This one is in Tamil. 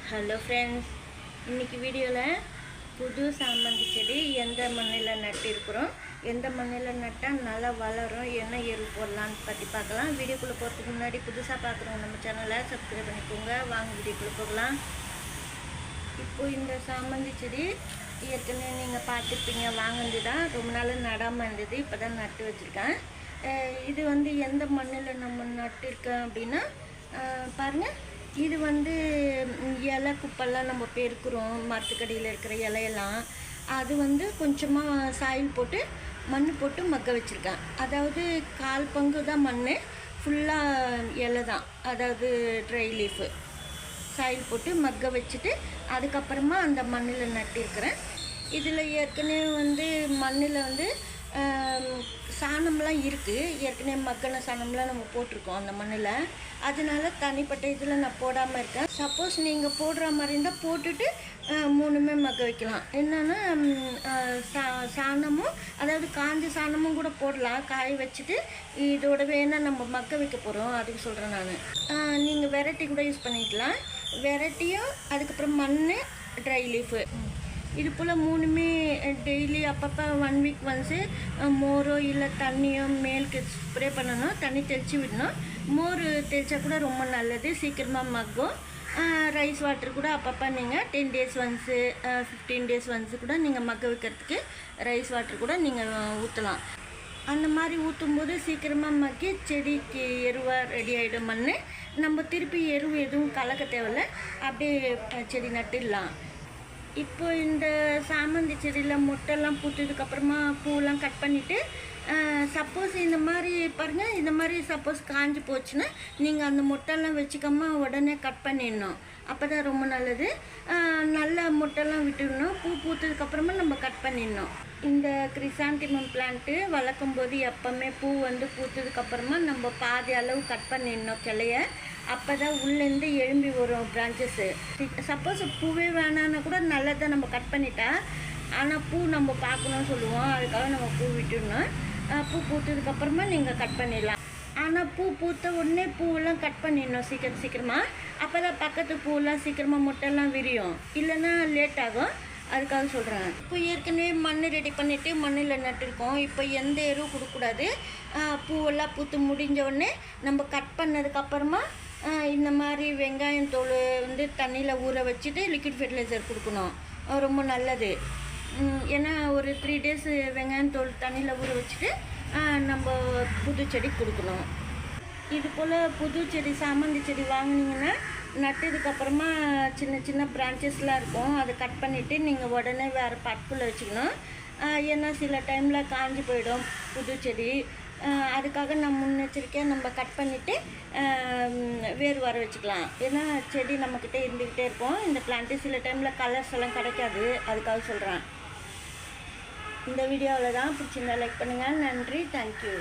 ஹலோ ஃப்ரெண்ட்ஸ், இன்றைக்கி வீடியோவில் புது சாமந்தி செடி எந்த மண்ணில் நட்டிருக்கிறோம், எந்த மண்ணில் நட்டால் நல்லா வளரும், என்ன எரு போடலான்னு பற்றி பார்க்கலாம். வீடியோக்குள்ளே போகிறதுக்கு முன்னாடி புதுசாக பார்க்குறவங்க நம்ம சேனலை சப்ஸ்கிரைப் பண்ணிக்கோங்க. வாங்க வீடியோக்குள்ளே போகலாம். இப்போது இந்த சாமந்தி செடி ஏற்கனவே நீங்கள் பார்த்துருப்பீங்க, வாங்கினது தான். ரொம்ப நாள் நடாமல் இருந்தது, இப்போ தான் நட்டு வச்சுருக்கேன். இது எந்த மண்ணில் நம்ம நட்டிருக்கேன் அப்படின்னா பாருங்கள், இது இலை குப்பெல்லாம் நம்ம பெருக்கிறோம், மரத்துக்கடியில் இருக்கிற இலையெல்லாம். அது கொஞ்சமாக சாயில் போட்டு மண் போட்டு மக்க வச்சுருக்கேன். அதாவது 1/4 பங்கு தான் மண், ஃபுல்லாக இலை தான், அதாவது ட்ரை லீஃபு. சாயில் போட்டு மக்க வச்சுட்டு அதுக்கப்புறமா அந்த மண்ணில் நட்டிருக்கிறேன். இதில் ஏற்கனவே மண்ணில் சாணம்லாம் இருக்குது. ஏற்கனவே மக்கின சாணம்லாம் நம்ம போட்டிருக்கோம் அந்த மண்ணில். அதனால தனிப்பட்ட இதில் நான் போடாமல் இருக்கேன். சப்போஸ் நீங்கள் போடுற மாதிரி இருந்தால் போட்டுட்டு 3மே மக்க வைக்கலாம். என்னென்னா சாணமும், அதாவது காஞ்ச சாணமும் கூட போடலாம். காய வச்சுட்டு இதோட வேணால் நம்ம மக்க வைக்க போகிறோம், அதுக்கு சொல்கிறேன் நான். நீங்கள் வெரைட்டி கூட யூஸ் பண்ணிக்கலாம். வெரைட்டியும் அதுக்கப்புறம் மண், ட்ரை லீஃபு, இது போல் 3மே டெய்லி அப்பப்போ 1 வீக் ஒன்ஸு மோரோ இல்லை தண்ணியோ மேலுக்கு ஸ்ப்ரே பண்ணணும். தண்ணி தெளித்து விடணும். மோர் தெளித்தா கூட ரொம்ப நல்லது, சீக்கிரமாக மக்கும். ரைஸ் வாட்டர் கூட அப்பப்போ நீங்கள் 10 டேஸ் ஒன்ஸு 15 டேஸ் ஒன்ஸு கூட நீங்கள் மக்க வைக்கிறதுக்கு ரைஸ் வாட்டர் கூட நீங்கள் ஊற்றலாம். அந்த மாதிரி ஊற்றும்போது சீக்கிரமாக மக்கி செடிக்கு எருவாக ரெடி ஆகிடும் மண். நம்ம திருப்பி எருவு எதுவும் கலக்க தேவையில்ல, அப்படியே செடி நட்டுடலாம். இப்போ இந்த சாமந்தி செடியில் மொட்டெல்லாம் பூத்ததுக்கப்புறமா பூவெல்லாம் கட் பண்ணிவிட்டு, சப்போஸ் இந்த மாதிரி பாருங்கள், இந்த மாதிரி சப்போஸ் காஞ்சி போச்சுன்னா நீங்கள் அந்த மொட்டெல்லாம் வச்சுக்காம உடனே கட் பண்ணிடணும். அப்போ தான் ரொம்ப நல்லது. நல்ல மொட்டெல்லாம் விட்டுடணும். பூ பூத்ததுக்கப்புறமா நம்ம கட் பண்ணிடணும். இந்த கிரிசாந்திமம் பிளான்ட்டு வளர்க்கும் போது எப்போவுமே பூ பூத்ததுக்கப்புறமா நம்ம பாதி அளவு கட் பண்ணிடணும் கிளைய. அப்போ தான் உள்ளேருந்து எழும்பி வரும் பிரான்ச்சஸ்ஸு. சப்போஸ் பூவே வேணான்னா கூட நல்லதாக நம்ம கட் பண்ணிட்டா, ஆனால் பூ நம்ம பார்க்கணும்னு சொல்லுவோம், அதுக்காக நம்ம பூ விட்டுடணும். பூ பூத்ததுக்கப்புறமா நீங்கள் கட் பண்ணிடலாம். ஆனால் பூ பூத்த உடனே பூவெல்லாம் கட் பண்ணிடணும் சீக்கிரமாக. அப்போ தான் பக்கத்து பூவெல்லாம் சீக்கிரமாக மொட்டைலாம் விரியும், இல்லைன்னா லேட் ஆகும், அதுக்காக சொல்கிறேன். இப்போ ஏற்கனவே மண் ரெடி பண்ணிவிட்டு மண்ணில் நட்டுருக்கோம். இப்போ எந்த எருவும் கொடுக்கக்கூடாது. பூவெல்லாம் பூத்து முடிஞ்ச உடனே நம்ம கட் பண்ணதுக்கப்புறமா இந்த மாதிரி வெங்காயம் தோல் தண்ணியில் ஊற வச்சுட்டு லிக்விட் ஃபெர்டிலைசர் கொடுக்கணும். ரொம்ப நல்லது. ஏன்னா ஒரு 3 டேஸ் வெங்காயம் தோல் தண்ணியில் ஊற வச்சுட்டு நம்ம புது செடி கொடுக்கணும். இது போல் புது செடி சாமந்தி செடி வாங்கினீங்கன்னா நட்டதுக்கப்புறமா சின்ன சின்ன பிரான்ச்சஸ்லாம் இருக்கும். அதை கட் பண்ணிவிட்டு நீங்கள் உடனே வேறு பாட்டுக்குள்ளே வச்சுக்கணும். ஏன்னா சில டைமில் காஞ்சி போயிடும் புது செடி. அதுக்காக நம்ம முன்னெச்சரிக்கையாக நம்ம கட் பண்ணிவிட்டு வேர் வர வச்சுக்கலாம். ஏன்னா செடி நம்மக்கிட்ட இருந்துக்கிட்டே இருக்கும். இந்த பிளான்ட்டு சில டைமில் கலர்ஸ் எல்லாம் கிடைக்காது, அதுக்காக சொல்கிறேன். இந்த வீடியோவில் தான் பிடிச்சிருந்தா லைக் பண்ணுங்கள். நன்றி, தேங்க்யூ.